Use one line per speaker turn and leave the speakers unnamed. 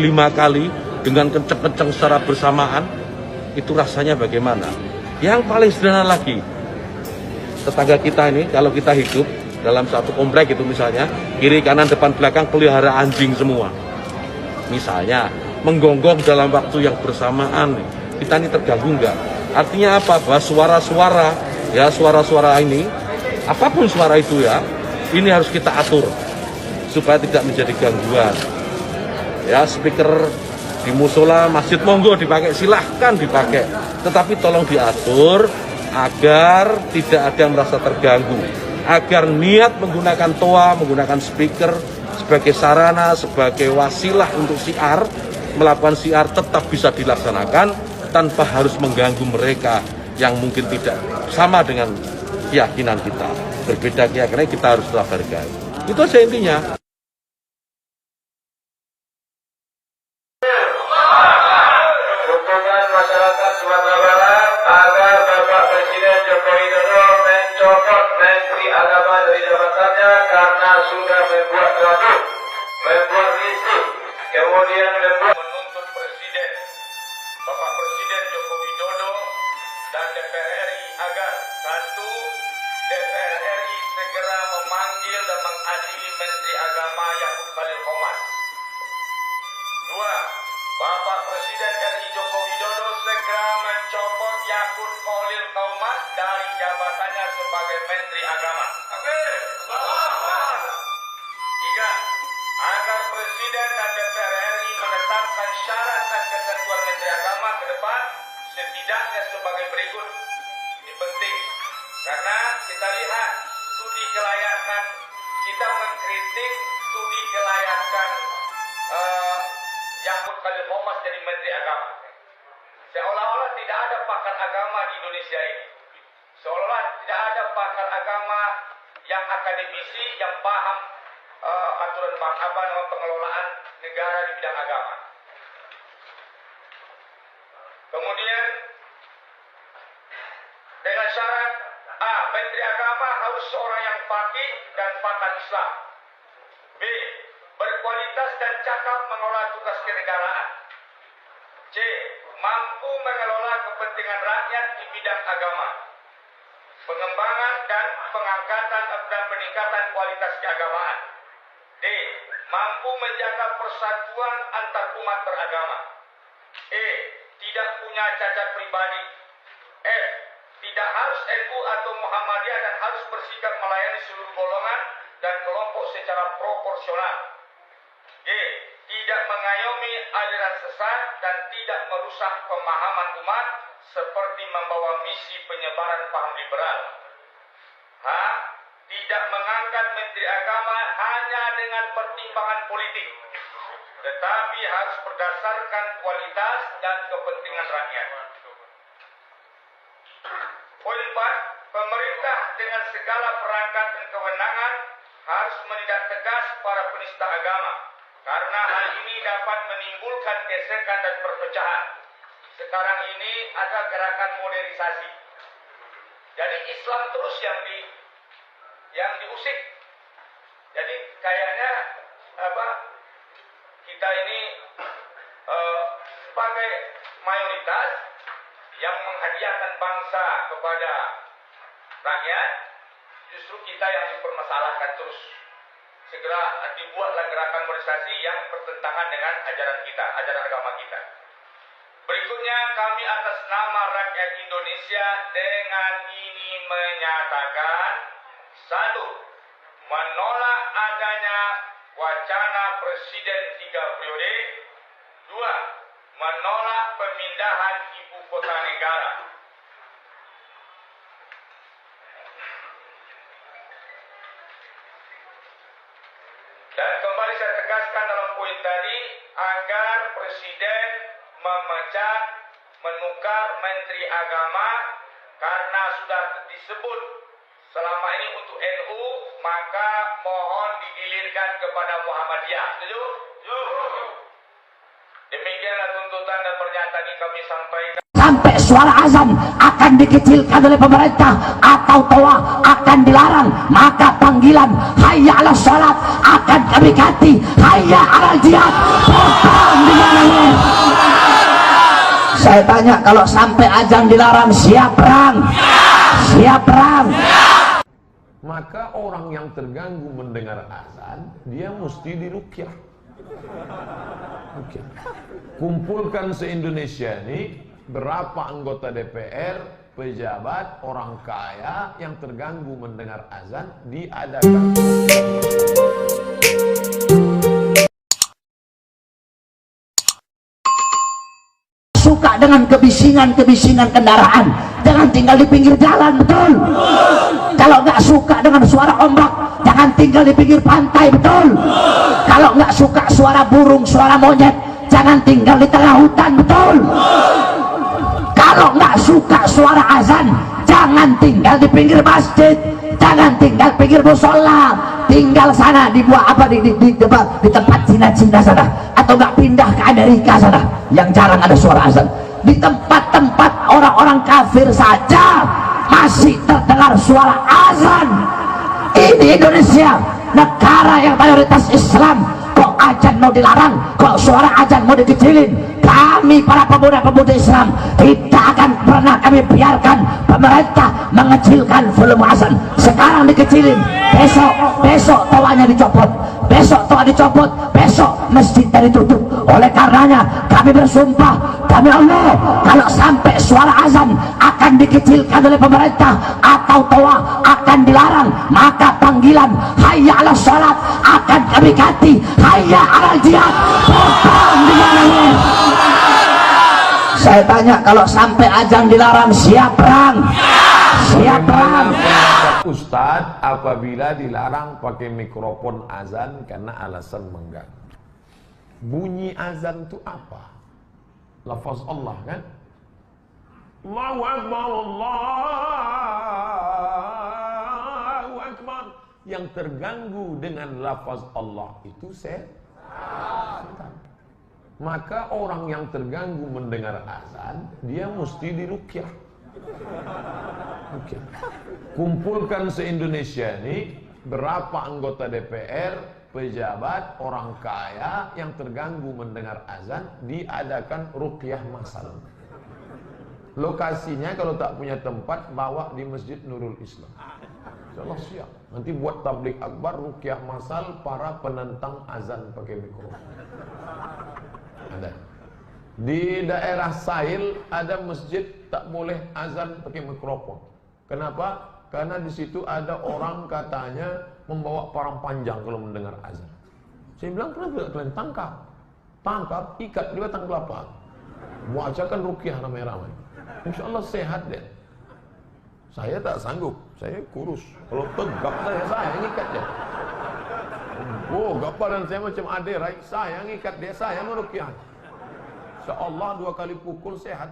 5 kali dengan kenceng-kenceng secara bersamaan, itu rasanya bagaimana? Yang paling sederhana lagi, tetangga kita ini, kalau kita hidup dalam satu komplek itu misalnya, kiri, kanan, depan, belakang pelihara anjing semua. Misalnya, menggonggong dalam waktu yang bersamaan, kita ini terganggu nggak? Artinya apa? Bahwa suara-suara ini, apapun suara itu ya, ini harus kita atur supaya tidak menjadi gangguan. Ya, speaker di musola, masjid, monggo dipakai, silahkan dipakai. Tetapi tolong diatur agar tidak ada yang merasa terganggu. Agar niat menggunakan toa, menggunakan speaker sebagai sarana, sebagai wasilah untuk syiar, melakukan syiar tetap bisa dilaksanakan tanpa harus mengganggu mereka yang mungkin tidak sama dengan keyakinan kita. Berbeda keyakinan, kita harus tetap hargai. Itu aja intinya.
Masyarakat Sumatera Barat agar Bapak Presiden Joko Widodo mencopot Menteri Agama dari jabatannya karena sudah membuat gaduh, membuat risih, kemudian menuntut Presiden, Bapak Presiden Joko Widodo dan DPR RI agar satu, DPR RI segera memanggil dan mengadili Menteri Agama Yakut Khalil Qomas. Dua, Bapak Presiden RI Joko Widodo segera mencopot Yakut Khalil Qomas dari jabatannya sebagai Menteri Agama. Tiga, agar Presiden dan DPR RI menetapkan syarat dan ketentuan Menteri Agama ke depan setidaknya sebagai berikut. Ini penting karena kita lihat studi kelayakan, kita mengkritik studi kelayakan Yakut Khalil Qomas jadi Menteri Agama. Seolah-olah tidak ada pakar agama di Indonesia ini. Seolah tidak ada pakar agama yang akademisi yang paham aturan pengelolaan negara di bidang agama. Kemudian dengan syarat A, Menteri Agama harus seorang yang faqih dan pakar Islam. B, berkualitas dan cakap mengelola tugas kenegaraan. C, mampu mengelola kepentingan rakyat di bidang agama, pengembangan dan pengangkatan dan peningkatan kualitas keagamaan. D, mampu menjaga persatuan antar umat beragama. E, tidak punya cacat pribadi. F, tidak harus NU atau Muhammadiyah dan harus bersikap melayani seluruh golongan dan kelompok secara proporsional. G, tidak mengayomi aliran sesat dan tidak merusak pemahaman umat seperti membawa misi penyebaran paham liberal. H, tidak mengangkat Menteri Agama hanya dengan pertimbangan politik, tetapi harus berdasarkan kualitas dan kepentingan rakyat. Poin 4, pemerintah dengan segala perangkat dan kewenangan harus menindak tegas para penista agama, karena hal ini dapat menimbulkan gesekan dan perpecahan. Sekarang ini ada gerakan modernisasi. Jadi Islam terus yang diusik. Jadi kayaknya kita ini sebagai mayoritas yang menghadiahkan bangsa kepada rakyat, justru kita yang dipermasalahkan terus. Segera dibuatlah gerakan modernisasi yang bertentangan dengan ajaran kita, ajaran agama kita. Berikutnya kami atas nama rakyat Indonesia dengan ini menyatakan: 1. Menolak adanya wacana Presiden 3 periode. 2. Menolak pemindahan ibu kota negara. Dan kembali saya tegaskan dalam poin tadi, agar Presiden memecat, menukar Menteri Agama karena sudah disebut selama ini untuk NU, maka mohon digilirkan kepada Muhammadiyah. Setuju? Demikianlah tuntutan dan pernyataan ini kami sampaikan.
Sampai suara azan akan dikecilkan oleh pemerintah. atau toa akan dilarang, maka panggilan hayya 'alas salat akan kami ganti hayya 'alal jihad. Perang di mana? Saya tanya, kalau sampai azan dilarang, siap perang? Siap perang?
Maka orang yang terganggu mendengar azan, dia mesti diruqyah. Kumpulkan se-Indonesia ini berapa anggota DPR, pejabat, orang kaya yang terganggu mendengar azan, diadakan
suka dengan kebisingan kendaraan, jangan tinggal di pinggir jalan, betul? Kalau nggak suka dengan suara ombak, jangan tinggal di pinggir pantai, betul? Kalau nggak suka suara burung, suara monyet, jangan tinggal di tengah hutan, betul? Kalau nggak suka suara azan, jangan tinggal di pinggir masjid, jangan tinggal pinggir musola, tinggal sana di buah apa di tempat Cina-Cina sana, atau nggak pindah ke Amerika sana yang jarang ada suara azan. Di tempat-tempat orang-orang kafir saja masih terdengar suara azan. Ini Indonesia, negara yang mayoritas Islam, kok azan mau dilarang, kok suara azan mau dikecilin? Kami para pemuda-pemudi Islam tidak akan pernah kami biarkan pemerintah mengecilkan volume azan. Sekarang dikecilin, besok toanya dicopot, besok toa dicopot, besok masjidnya ditutup. Oleh karenanya kami bersumpah, kami Allah, kalau sampai suara azan akan dikecilkan oleh pemerintah atau toa akan dilarang, maka panggilan hayya 'alas salat akan kami ganti hayya 'alal jihad. Perang di mana? Saya tanya, kalau sampai azan dilarang, siap perang? Siap perang?
Ustadz apabila dilarang pakai mikrofon azan karena alasan mengganggu. Bunyi azan itu apa? Lafaz Allah kan? Allahu Akbar, Allahu Akbar. Yang terganggu dengan lafaz Allah itu setan. Maka orang yang terganggu mendengar azan, dia mesti diruqyah. Kumpulkan se-Indonesia ini berapa anggota DPR, pejabat, orang kaya yang terganggu mendengar azan, diadakan ruqyah massal. Lokasinya kalau tak punya tempat, bawa di Masjid Nurul Islam. Insyaallah siap. Nanti buat tablik akbar, ruqyah massal para penentang azan pakai mikrofon. Ada. Di daerah Sahil ada masjid tak boleh azan pakai mikrofon. Kenapa? Karena di situ ada orang katanya membawa parang panjang kalau mendengar azan. Saya bilang, kenapa tidak kalian tangkap? Tangkap, ikat di batang kelapa. Bacakan ruqyah ramai-ramai. Insyaallah sehat deh. Saya tak sanggup, saya kurus. Kalau tegap saya ngikat dia. Oh, gapa dan saya macam aderai, saya ngikat dia, saya meruqyah. Insyaallah 2 kali pukul sehat.